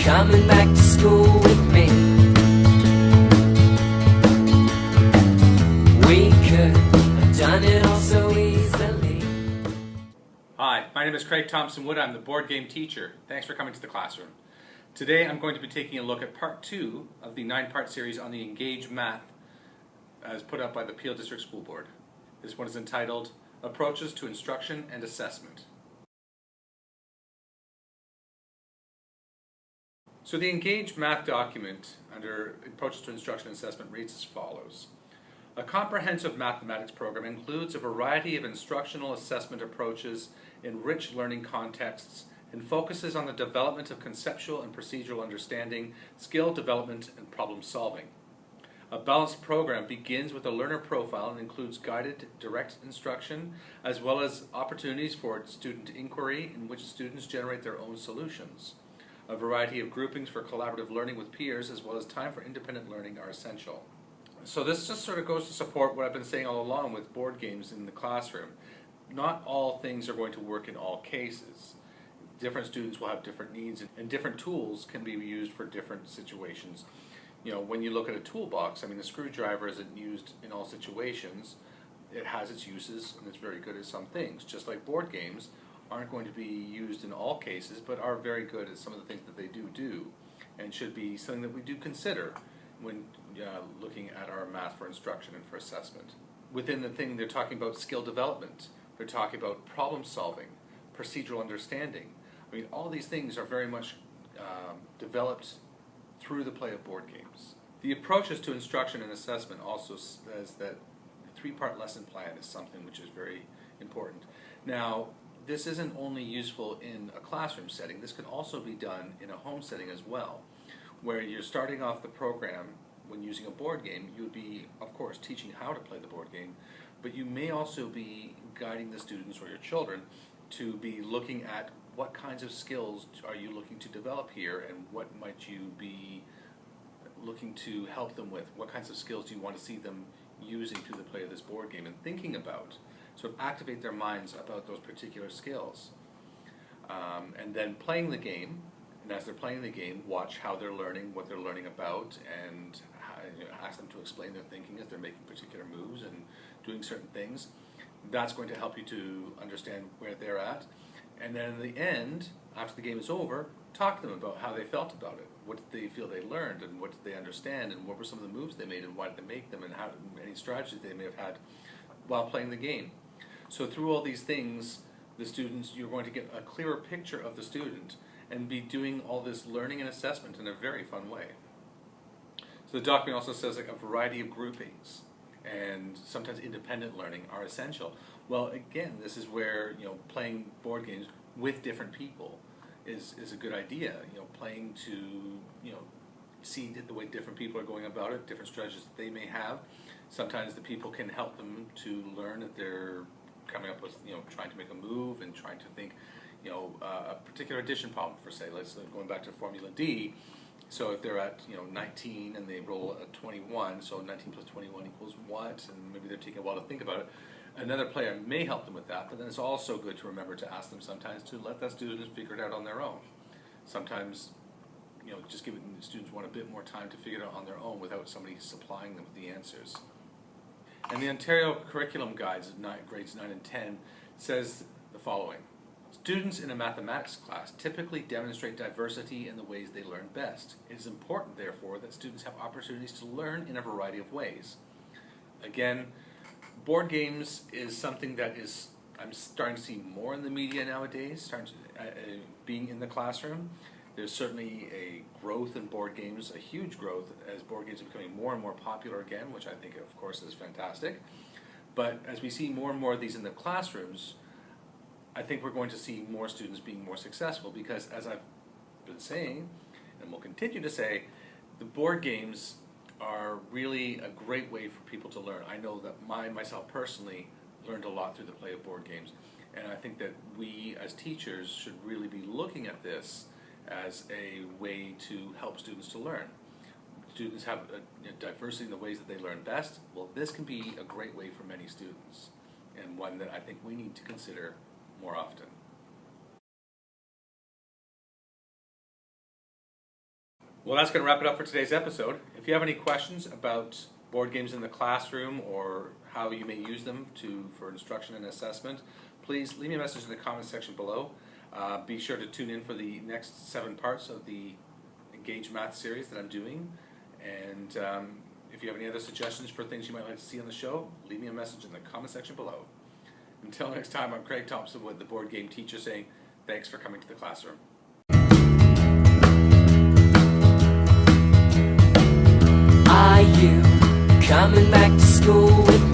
coming back to school with me. We could have done it all so easily. Hi, my name is Craig Thompson Wood. I'm the board game teacher. Thanks for coming to the classroom. Today I'm going to be taking a look at part 2 of the 9-part series on the Engage Math as put up by the Peel District School Board. This one is entitled Approaches to Instruction and Assessment. So the Engage Math document under Approaches to Instruction and Assessment reads as follows. A comprehensive mathematics program includes a variety of instructional assessment approaches in rich learning contexts and focuses on the development of conceptual and procedural understanding, skill development, and problem solving. A balanced program begins with a learner profile and includes guided, direct instruction, as well as opportunities for student inquiry in which students generate their own solutions. A variety of groupings for collaborative learning with peers, as well as time for independent learning, are essential. So this just sort of goes to support what I've been saying all along with board games in the classroom. Not all things are going to work in all cases. Different students will have different needs, and different tools can be used for different situations. You know, when you look at a toolbox, I mean, the screwdriver isn't used in all situations. It has its uses, and it's very good at some things. Just like board games aren't going to be used in all cases, but are very good at some of the things that they do, and should be something that we do consider when looking at our math for instruction and for assessment. Within the thing, they're talking about skill development. They're talking about problem solving, procedural understanding. I mean, all these things are very much developed through the play of board games. The approaches to instruction and assessment also says that the 3-part lesson plan is something which is very important. Now, this isn't only useful in a classroom setting. This can also be done in a home setting as well, where you're starting off the program when using a board game. You would be, of course, teaching how to play the board game, but you may also be guiding the students or your children to be looking at what kinds of skills are you looking to develop here, and what might you be looking to help them with. What kinds of skills do you want to see them using through the play of this board game and thinking about, sort of activate their minds about those particular skills. And then playing the game, and as they're playing the game, watch how they're learning, what they're learning about, and ask them to explain their thinking as they're making particular moves and doing certain things. That's going to help you to understand where they're at. And then in the end, after the game is over, talk to them about how they felt about it. What did they feel they learned, and what did they understand, and what were some of the moves they made, and why did they make them, and how any strategies they may have had while playing the game. So through all these things, the students, you're going to get a clearer picture of the student and be doing all this learning and assessment in a very fun way. So the document also says like a variety of groupings and sometimes independent learning are essential. Well, again, this is where, you know, playing board games with different people is a good idea. You know, playing to, you know, see the way different people are going about it, different strategies that they may have. Sometimes the people can help them to learn that they're coming up with, you know, trying to make a move and trying to think, you know, a particular addition problem for, say, going back to Formula D. So if they're at, you know, 19 and they roll a 21, so 19 plus 21 equals what? And maybe they're taking a while to think about it. Another player may help them with that, but then it's also good to remember to ask them sometimes to let that student figure it out on their own. Sometimes, you know, just giving the students want a bit more time to figure it out on their own without somebody supplying them with the answers. And the Ontario Curriculum Guides of grades 9 and 10 says the following. Students in a mathematics class typically demonstrate diversity in the ways they learn best. It is important, therefore, that students have opportunities to learn in a variety of ways. Again, board games is something that I'm starting to see more in the media nowadays, being in the classroom. There's certainly a growth in board games, a huge growth, as board games are becoming more and more popular again, which I think, of course, is fantastic. But as we see more and more of these in the classrooms, I think we're going to see more students being more successful because, as I've been saying, and will continue to say, the board games are really a great way for people to learn. I know that myself personally learned a lot through the play of board games, and I think that we as teachers should really be looking at this as a way to help students to learn. Students have a diversity in the ways that they learn best. Well, this can be a great way for many students, and one that I think we need to consider more often. Well, that's going to wrap it up for today's episode. If you have any questions about board games in the classroom or how you may use them for instruction and assessment, please leave me a message in the comment section below. Be sure to tune in for the next 7 parts of the Engage Math series that I'm doing. And if you have any other suggestions for things you might like to see on the show, leave me a message in the comment section below. Until next time, I'm Craig Thompson with the Board Game Teacher saying thanks for coming to the classroom. Are you coming back to school with